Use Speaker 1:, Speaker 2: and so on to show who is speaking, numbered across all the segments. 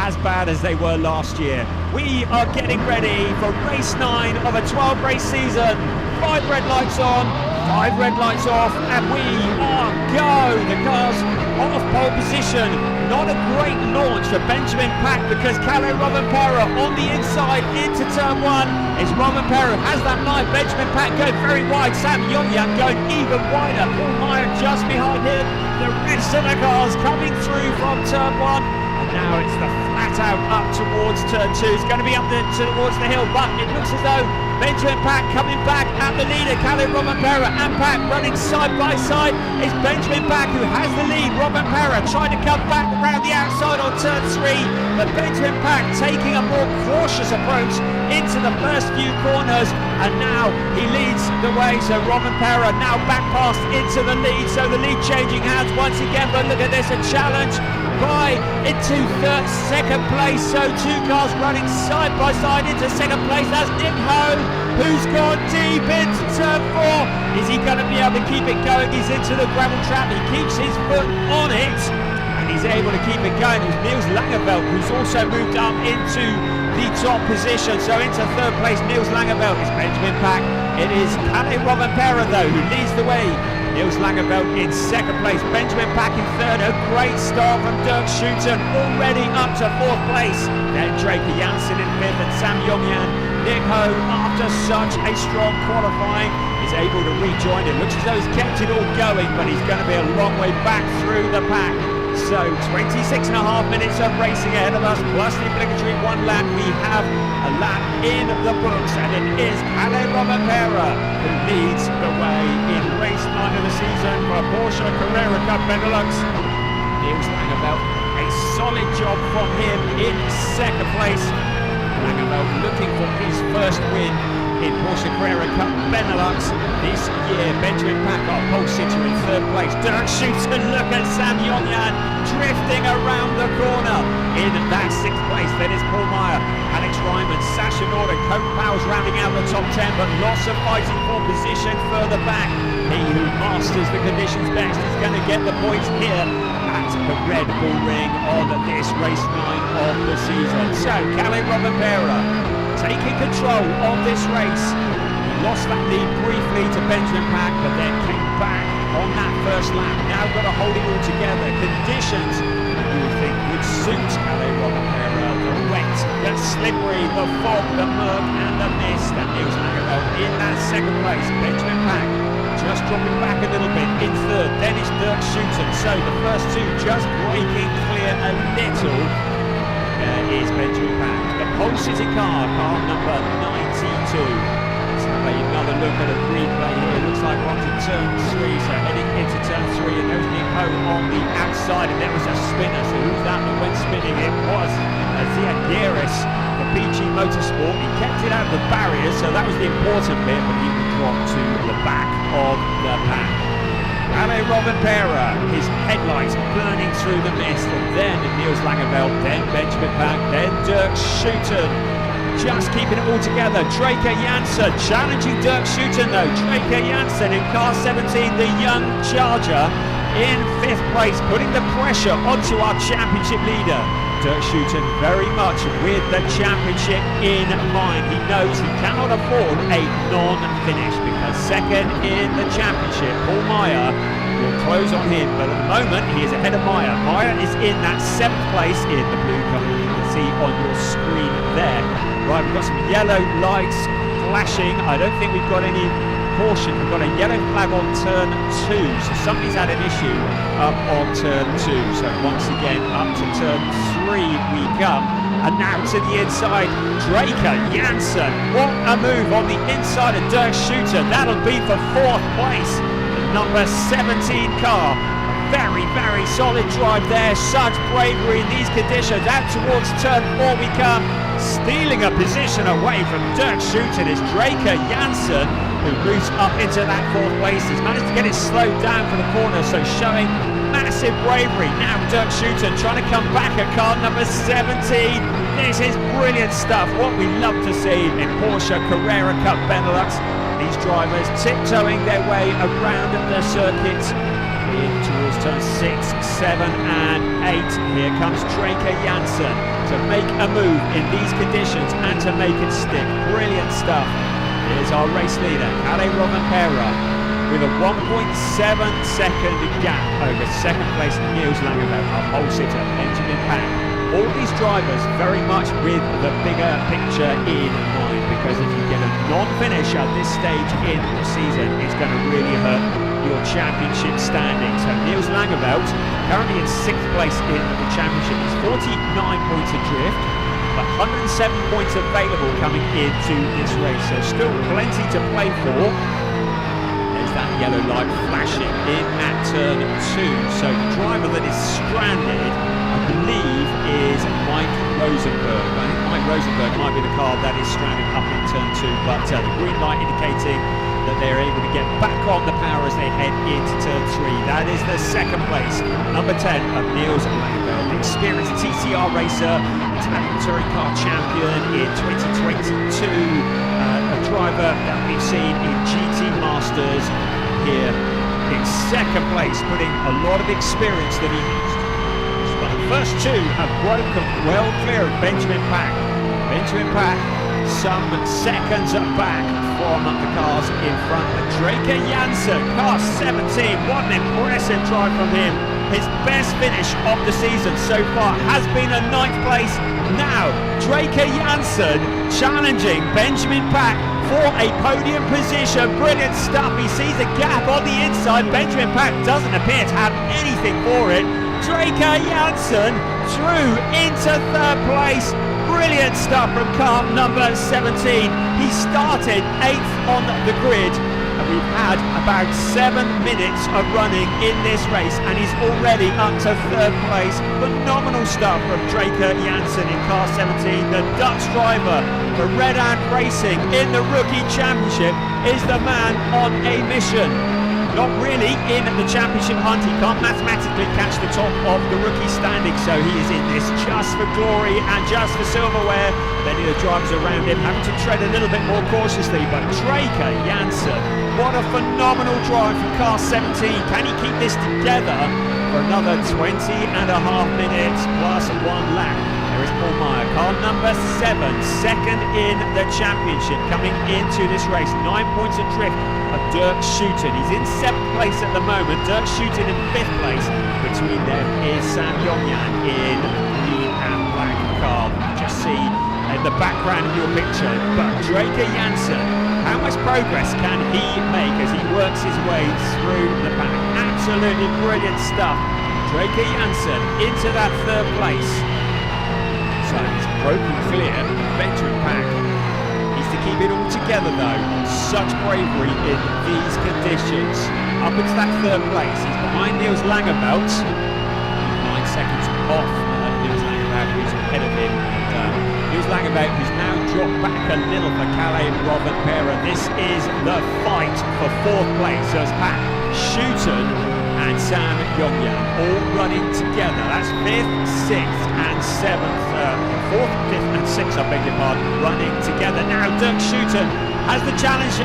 Speaker 1: as bad as they were last year. We are getting ready for race 9 of a 12-race season. 5 red lights on, 5 red lights off, and we are go. The car's off pole position. Not a great launch for Benjamin Pack because Carrera on the inside into turn 1 is Rovanperä has that line. Benjamin Pack going very wide. Sam Yongyan going even wider. Paul Meyer just behind him. The rest of the cars coming through from turn 1. And now it's the flat out up towards turn 2. It's going to be up towards the hill, but it looks as though Benjamin Pack coming back at the leader. Rovanperä and Pack running side by side. It's Benjamin Pack who has the lead. Rovanperä trying to come back around the outside on turn 3, but Benjamin Pack taking a more cautious approach into the first few corners, and now he leads the way. So Rovanperä now back past into the lead, so the lead changing hands once again. But look at this, a challenge by into second place, so 2 cars running side by side into second place. That's Nick Ho, who's gone deep into turn 4. Is he going to be able to keep it going? He's into the gravel trap, he keeps his foot on it and he's able to keep it going. It was Niels Langeveld who's also moved up into the top position, so into third place Niels Langeveld is Benjamin Pack. It is Rovanperä though who leads the way. Niels Langeveld in second place, Benjamin Pack in third. A great start from Dirk Schouten, already up to 4th place. Then Draker Janssen in 5th and Sam Yongyan. Nick Ho, after such a strong qualifying, is able to rejoin it. Looks as though he's kept it all going, but he's going to be a long way back through the pack. So 26.5 minutes of racing ahead of us, plus the obligatory 1 lap. We have a lap in the books, and it is Rovanperä who leads the way in race 9 of the season for Porsche Carrera Cup Benelux. Niels Langeveld, a solid job from him in second place. Langeveld looking for his first win in Porsche Carrera Cup Benelux this year. Benjamin Pack got a pole sitter in third place. Dirk Schouten, look at Sam Yongyan drifting around the corner in that 6th place. Then it's Paul Meyer, Alex Ryman, Sasha Nordic, Cope Powell's rounding out the top 10, but lots of fighting for position further back. He who masters the conditions best is going to get the points here at the Red Bull Ring on this race 9 of the season. So Rovanperä taking control of this race. He lost that lead briefly to Benjamin Pack, but then came back on that first lap. Now got to hold it all together. Conditions you would think would suit Rovanperä. The wet, the slippery, the fog, the murk and the mist. And Niels Langeveld in that second place. Benjamin Pack just dropping back a little bit in third. Then it's Dirk Schouten. So the first 2 just breaking clear a little. There is Benjamin Pack. The pole sitting car number 92. Let's have another look at a replay here. Looks like we're on to turn 3, so heading into turn 3, and there's Nick Ho on the outside, and there was a spinner. So who's that that went spinning? It was Ziagiris for PG Motorsport. He kept it out of the barriers, so that was the important bit, but he would drop to the back of the pack. Rovanperä, his headlights burning through the mist, and then Niels Langeveld, then Benjamin Pack, then Dirk Schouten, just keeping it all together. Draker Janssen challenging Dirk Schouten though. Draker Janssen in car 17, the young charger, in 5th place, putting the pressure onto our championship leader. Dirk Schouten very much with the championship in mind. He knows he cannot afford a non-finish because second in the championship, Paul Meyer will close on him, but at the moment he is ahead of Meyer. Meyer is in that 7th place in the blue colour you can see on your screen there. Right, we've got some yellow lights flashing. I don't think we've got any caution. We've got a yellow flag on turn 2, so somebody's had an issue up on turn 2. So once again up to turn 3 we come, and now to the inside, Draker Janssen. What a move on the inside of Dirk Schouten. That'll be for 4th place, the number 17 car. Very, very solid drive there. Such bravery in these conditions. Out towards turn 4 we come. Stealing a position away from Dirk Schouten is Draker Janssen, who moves up into that 4th place. He's managed to get it slowed down for the corner, so showing massive bravery. Now Dirk Schouten trying to come back at car number 17. This is brilliant stuff. What we love to see in Porsche Carrera Cup Benelux. These drivers tiptoeing their way around the circuit. in towards turn 6, 7 and 8. Here comes Draker Jansen to make a move in these conditions and to make it stick. Brilliant stuff. Here's our race leader, Carrera, with a 1.7 second gap over second place Niels Langeveldt, our pole sitter Benjamin Pack. All these drivers very much with the bigger picture in mind, because if you get a non-finish at this stage in the season, it's going to really hurt your championship standing. So Niels Langeveldt, currently in 6th place in the championship, is 49 points adrift, but 107 points available coming into this race, so still plenty to play for. That yellow light flashing in at turn 2. So the driver that is stranded, I believe, is Mike Rosenberg. I think Mike Rosenberg might be the car that is stranded up in turn 2, but the green light indicating that they're able to get back on the power as they head into turn 3. That is the second place, number 10 of Niels Langeveldt, experienced TCR racer, Italian touring car champion in 2022. A driver that we've seen in GT Masters, here in second place, putting a lot of experience that he has. But the first two have broken well clear of Benjamin Pack. Benjamin Pack some seconds back from the cars in front. Draker Jansen, car 17, what an impressive drive from him. His best finish of the season so far has been a 9th place. Now, Draker Jansen challenging Benjamin Pack for a podium position. Brilliant stuff. He sees a gap on the inside. Benjamin Pack doesn't appear to have anything for it. Draker Jansen through into 3rd place. Brilliant stuff from car number 17. He started 8th on the grid, and we've had about 7 minutes of running in this race, and he's already up to 3rd place. Phenomenal stuff from Draker Jansen in car 17. The Dutch driver for Red Ant Racing in the Rookie Championship is the man on a mission. Not really in the championship hunt. He can't mathematically catch the top of the rookie standing, so he is in this just for glory and just for silverware. Many of the drivers around him having to tread a little bit more cautiously, but Draker Jansen, what a phenomenal drive from car 17. Can he keep this together for another 20 and a half minutes plus 1 lap? There is Paul Meyer, car number 7, second in the championship, coming into this race. 9 points adrift of Dirk Schuten. He's in 7th place at the moment. Dirk Schuten in 5th place. Between them is Sam Yongyan in the green and black car. Just see in the background of your picture. But Draker Jansen, how much progress can he make as he works his way through the pack? Absolutely brilliant stuff. Draker Jansen into that 3rd place. So he's broken clear. Benjamin Pack needs to keep it all together though. Such bravery in these conditions. Up into that 3rd place. He's behind Niels Langeveldt. 9 seconds off Niels Langeveldt, who's ahead of him. And Niels Langeveldt, who's now dropped back a little for Carrera. This is the fight for 4th place. So it's Pack, Schuten and Sam Yongyan all running together. That's 5th, 6th and 7th, 4th, 5th and 6th, I beg your pardon, running together. Now Dirk Schuten has the challenge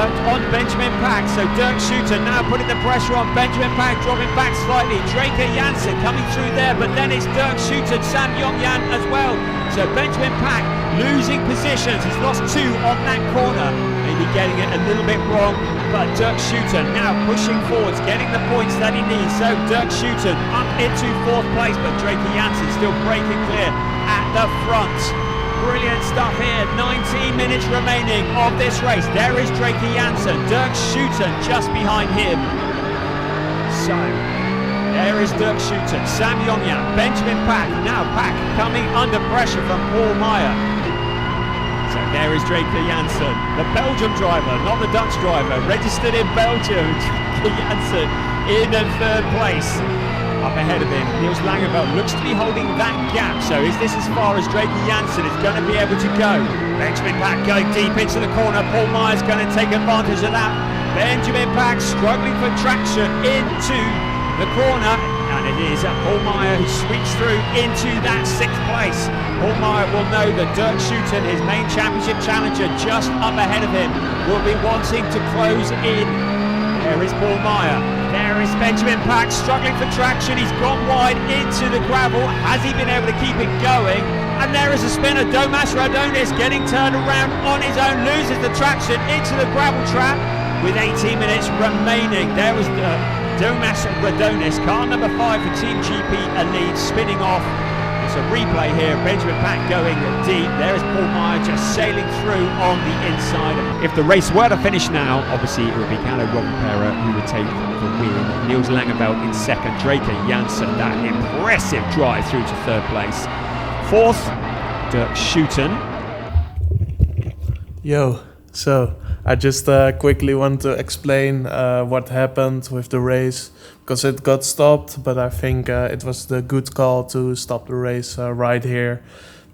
Speaker 1: on Benjamin Pack, so Dirk Schuten now putting the pressure on Benjamin Pack, dropping back slightly. Draker Jansen coming through there, but then it's Dirk Schuten, Sam Yongyan as well. So Benjamin Pack losing positions. He's lost 2 on that corner, maybe getting it a little bit wrong, but Dirk Schuten now pushing forwards, getting the points that he needs. So Dirk Schuten up into 4th place, but Draker Jansen still breaking clear at the front. Brilliant stuff here. 19 minutes remaining of this race. There is Draker Jansen, Dirk Schuten just behind him. So there is Dirk Schuten, Sam Yongyan, Benjamin Pack. Now Pack coming under pressure from Paul Meyer. So there is Draker Jansen, the Belgian driver, not the Dutch driver, registered in Belgium. Draker Jansen in 3rd place. Up ahead of him, Niels Langeveldt looks to be holding that gap. So is this as far as Draker Jansen is going to be able to go? Benjamin Pack going deep into the corner. Paul Meyer's going to take advantage of that. Benjamin Pack struggling for traction into the corner. And it is Paul Meyer who sweeps through into that 6th place. Paul Meyer will know that Dirk Schuten, his main championship challenger, just up ahead of him, will be wanting to close in. There is Paul Meyer. There is Benjamin Pack struggling for traction. He's gone wide into the gravel. Has he been able to keep it going? And there is a spinner, Domas Radonis, getting turned around on his own, loses the traction into the gravel trap with 18 minutes remaining. There was Domas Radonis, car number 5 for Team GP Elite, spinning off. It's a replay here, Benjamin Pack going deep. There is Paul Meyer just sailing through on the inside. If the race were to finish now, obviously it would be Carlo Rovanperä who would take the win. Niels Langeveld in second, Draker Janssen, that impressive drive through to third place. Fourth, Dirk Schouten.
Speaker 2: Yo, so I just quickly want to explain what happened with the race, because it got stopped, but I think it was the good call to stop the race right here,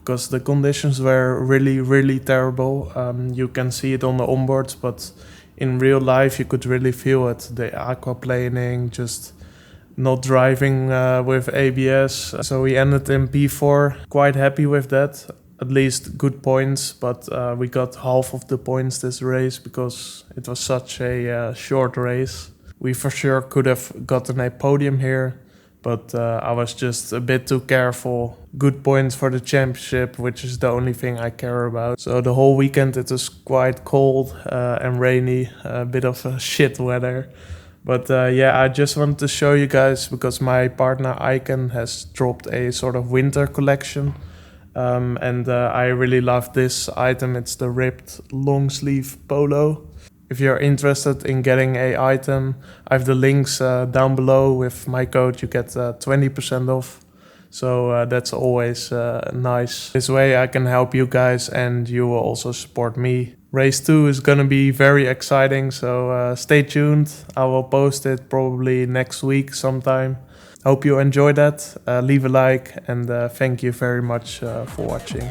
Speaker 2: because the conditions were really terrible. You can see it on the onboards, but in real life you could really feel it. The aquaplaning, just not driving with ABS. So we ended in P4, quite happy with that. At least good points, but we got half of the points this race because it was such a short race. We for sure could have gotten a podium here, but I was just a bit too careful. Good points for the championship, which is the only thing I care about. So the whole weekend it was quite cold and rainy, a bit of shit weather. But yeah, I just wanted to show you guys because my partner Icon has dropped a sort of winter collection. And I really love this item. It's the ripped long sleeve polo. If you're interested in getting a item, I have the links down below. With my code you get 20% off. So that's always nice. This way I can help you guys and you will also support me. Race 2 is gonna be very exciting, so stay tuned. I will post it probably next week sometime. Hope you enjoyed that. Leave a like and thank you very much for watching.